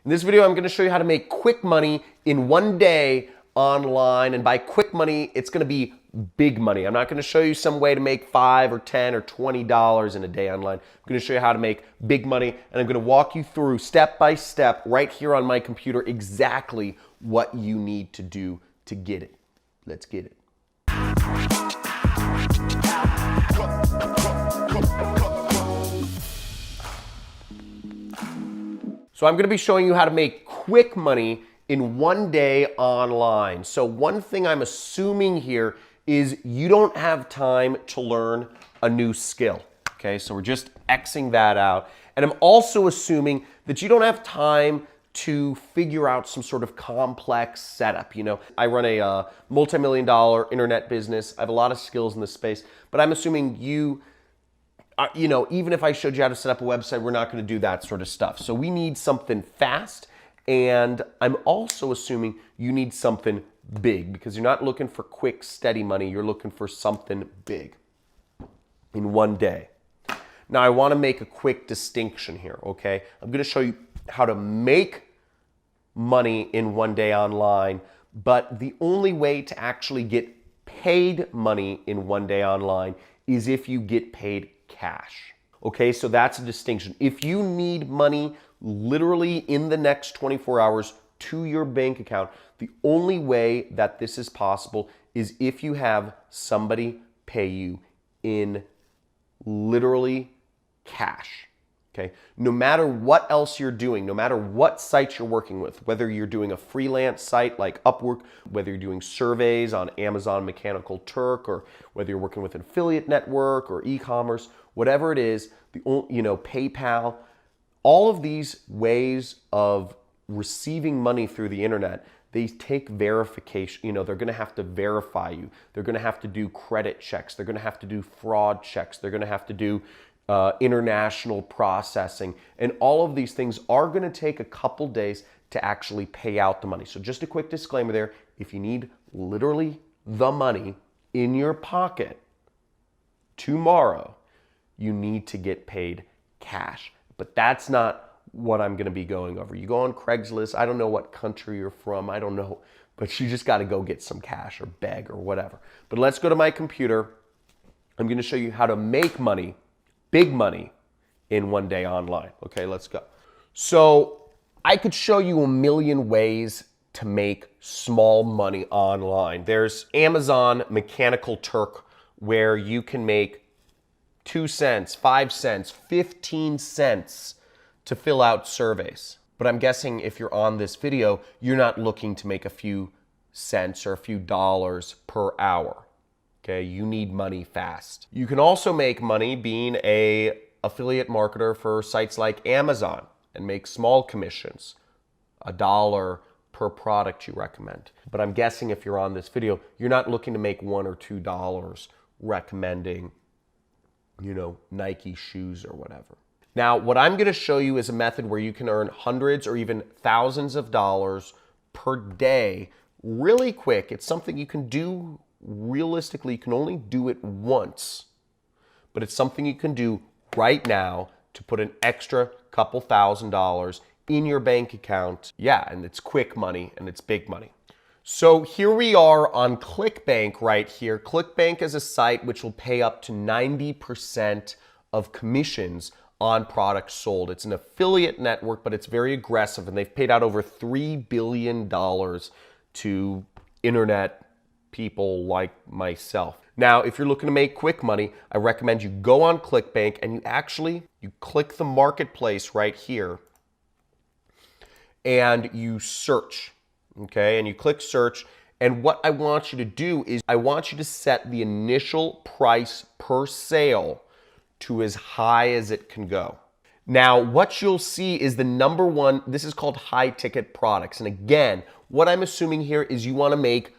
In this video, I'm going to show you how to make quick money in one day online. And by quick money, it's going to be big money. I'm not going to show you some way to make $5 or $10 or $20 in a day online. I'm going to show you how to make big money, and I'm going to walk you through step by step right here on my computer exactly what you need to do to get it. Let's get it. So I'm going to be showing you how to make quick money in one day online. So one thing I'm assuming here is you don't have time to learn a new skill. Okay, so we're just Xing that out. And I'm also assuming that you don't have time to figure out some sort of complex setup. You know, I run a multi-million-dollar internet business. I have a lot of skills in this space, but I'm assuming even if I showed you how to set up a website, we're not going to do that sort of stuff. So we need something fast, and I'm also assuming you need something big because you're not looking for quick, steady money. You're looking for something big in one day. Now, I want to make a quick distinction here, okay? I'm going to show you how to make money in one day online, but the only way to actually get paid money in one day online is if you get paid cash. Okay, so that's a distinction. If you need money literally in the next 24 hours to your bank account, the only way that this is possible is if you have somebody pay you in literally cash. Okay, no matter what else you're doing, no matter what site you're working with, whether you're doing a freelance site like Upwork, whether you're doing surveys on Amazon Mechanical Turk, or whether you're working with an affiliate network or e-commerce, whatever it is, PayPal, all of these ways of receiving money through the internet, they take verification. They're going to have to verify you. They're going to have to do credit checks. They're going to have to do fraud checks. They're going to have to do international processing, and all of these things are going to take a couple days to actually pay out the money. So just a quick disclaimer there, if you need literally the money in your pocket tomorrow, you need to get paid cash. But that's not what I'm going to be going over. You go on Craigslist, I don't know what country you're from, I don't know, but you just got to go get some cash or beg or whatever. But let's go to my computer. I'm going to show you how to make money, big money, in one day online. Okay, let's go. So I could show you a million ways to make small money online. There's Amazon Mechanical Turk, where you can make 2 cents, 5 cents, 15 cents to fill out surveys. But I'm guessing if you're on this video, you're not looking to make a few cents or a few dollars per hour. Okay, you need money fast. You can also make money being an affiliate marketer for sites like Amazon and make small commissions, $1 per product you recommend. But I'm guessing if you're on this video, you're not looking to make $1 or $2 recommending, Nike shoes or whatever. Now, what I'm going to show you is a method where you can earn hundreds or even thousands of dollars per day really quick. It's something you can do. Realistically, you can only do it once, but it's something you can do right now to put an extra couple $1,000s in your bank account. Yeah, and it's quick money and it's big money. So here we are on ClickBank right here. ClickBank is a site which will pay up to 90% of commissions on products sold. It's an affiliate network, but it's very aggressive, and they've paid out over $3 billion to internet people like myself. Now, if you're looking to make quick money, I recommend you go on ClickBank and you click the marketplace right here and you search, okay? And you click search, and what I want you to do is I want you to set the initial price per sale to as high as it can go. Now, what you'll see is the number one, this is called high ticket products. And again, what I'm assuming here is you want to make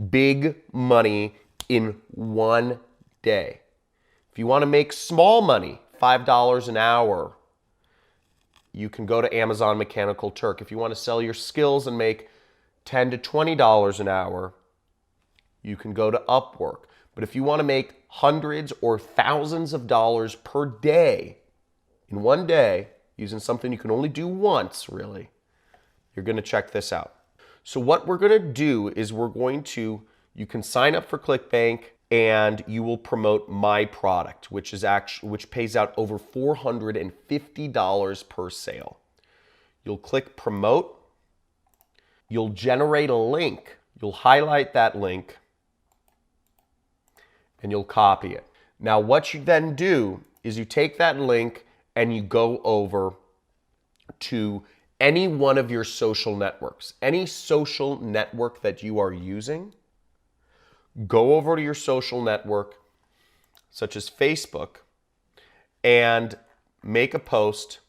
big money in one day. If you want to make small money, $5 an hour, you can go to Amazon Mechanical Turk. If you want to sell your skills and make $10 to $20 an hour, you can go to Upwork. But if you want to make hundreds or thousands of dollars per day in one day, using something you can only do once, really, You're going to check this out. So what we're going to do is you can sign up for ClickBank and you will promote my product, which pays out over $450 per sale. You'll click promote. You'll generate a link. You'll highlight that link and you'll copy it. Now, what you then do is you take that link and you go over to any one of your social networks. Any social network that you are using, go over to your social network, such as Facebook, and make a post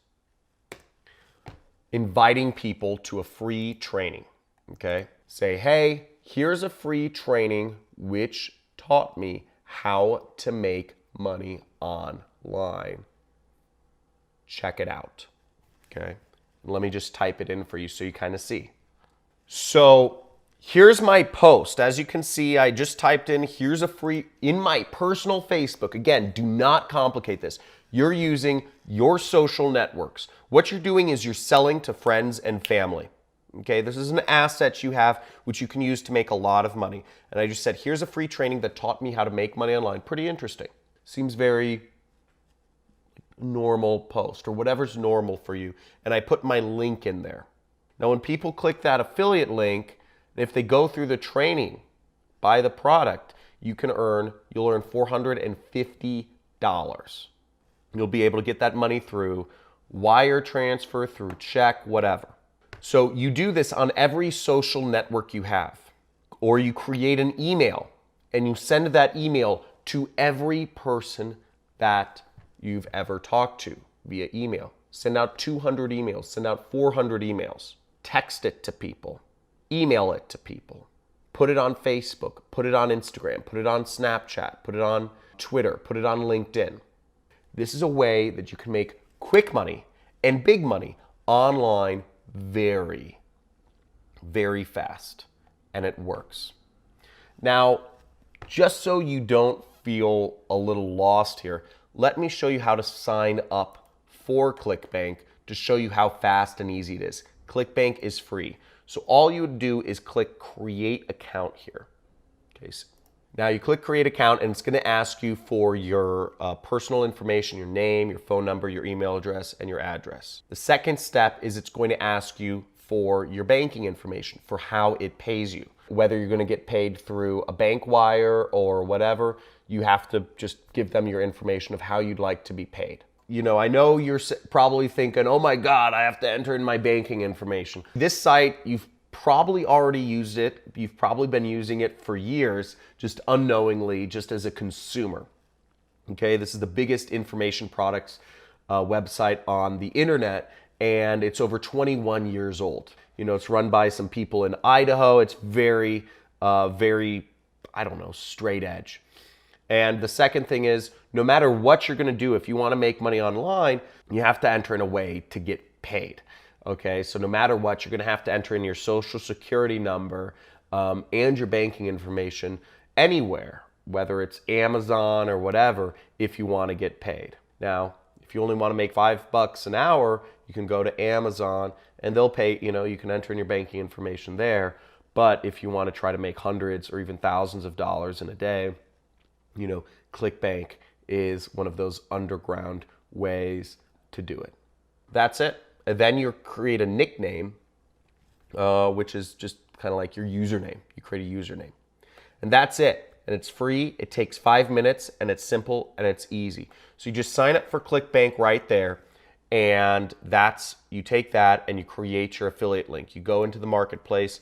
inviting people to a free training, okay? Say, hey, here's a free training which taught me how to make money online. Check it out, okay? Let me just type it in for you so you kind of see. So here's my post. As you can see, I just typed in, here's a free, in my personal Facebook. Again, do not complicate this. You're using your social networks. What you're doing is you're selling to friends and family. Okay, this is an asset you have which you can use to make a lot of money. And I just said, here's a free training that taught me how to make money online. Pretty interesting. Seems very normal post or whatever's normal for you. And I put my link in there. Now, when people click that affiliate link, if they go through the training, buy the product, you'll earn $450. You'll be able to get that money through wire transfer, through check, whatever. So you do this on every social network you have, or you create an email and you send that email to every person that you've ever talked to via email. Send out 200 emails, send out 400 emails, text it to people, email it to people, put it on Facebook, put it on Instagram, put it on Snapchat, put it on Twitter, put it on LinkedIn. This is a way that you can make quick money and big money online very, very fast, and it works. Now, just so you don't feel a little lost here, let me show you how to sign up for ClickBank to show you how fast and easy it is. ClickBank is free. So all you would do is click create account here. Okay, so now you click create account and it's going to ask you for your personal information, your name, your phone number, your email address, and your address. The second step is it's going to ask you for your banking information, for how it pays you. Whether you're going to get paid through a bank wire or whatever, you have to just give them your information of how you'd like to be paid. You know, I know you're probably thinking, oh my God, I have to enter in my banking information. This site, you've probably already used it. You've probably been using it for years, just unknowingly, just as a consumer. Okay, this is the biggest information products website on the internet, and it's over 21 years old. You know, it's run by some people in Idaho. It's very, very, I don't know, straight edge. And the second thing is, no matter what you're going to do, if you want to make money online, you have to enter in a way to get paid. Okay, so no matter what, you're going to have to enter in your social security number and your banking information anywhere, whether it's Amazon or whatever, if you want to get paid. Now, if you only want to make $5 an hour, you can go to Amazon and they'll pay, you know, you can enter in your banking information there. But if you want to try to make hundreds or even thousands of dollars in a day, you know, ClickBank is one of those underground ways to do it. That's it. And then you create a nickname, which is just kind of like your username. You create a username. And that's it. And it's free. It takes 5 minutes and it's simple and it's easy. So you just sign up for ClickBank right there. And you take that and you create your affiliate link. You go into the marketplace,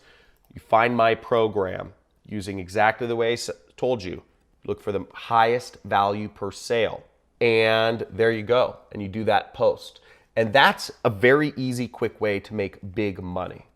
you find my program using exactly the way I told you. Look for the highest value per sale. And there you go. And you do that post. And that's a very easy, quick way to make big money.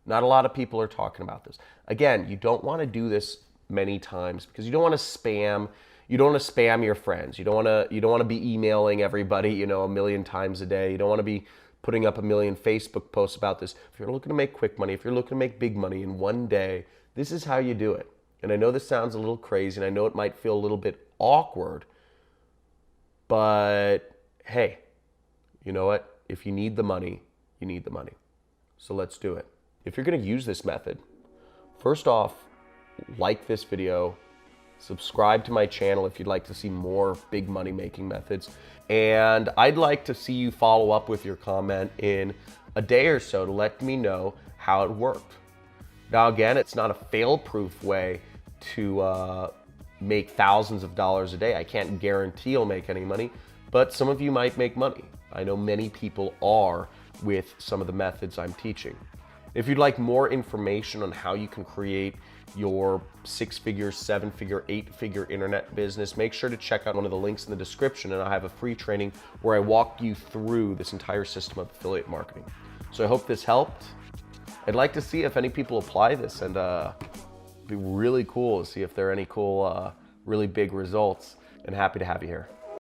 Not a lot of people are talking about this. Again, you don't want to do this many times because you don't want to spam. You don't want to spam your friends. You don't want to be emailing everybody, you know, 1,000,000 times a day. You don't want to be putting up 1,000,000 Facebook posts about this. If you're looking to make quick money, if you're looking to make big money in one day, this is how you do it. And I know this sounds a little crazy, and I know it might feel a little bit awkward, but hey, you know what? If you need the money, you need the money. So let's do it. If you're gonna use this method, first off, like this video, subscribe to my channel if you'd like to see more big money making methods. And I'd like to see you follow up with your comment in a day or so to let me know how it worked. Now again, it's not a fail-proof way to make thousands of dollars a day. I can't guarantee you'll make any money, but some of you might make money. I know many people are with some of the methods I'm teaching. If you'd like more information on how you can create your 6-figure, 7-figure, 8-figure internet business, make sure to check out one of the links in the description, and I have a free training where I walk you through this entire system of affiliate marketing. So I hope this helped. I'd like to see if any people apply this, and it'd be really cool to see if there are any cool, really big results, and happy to have you here.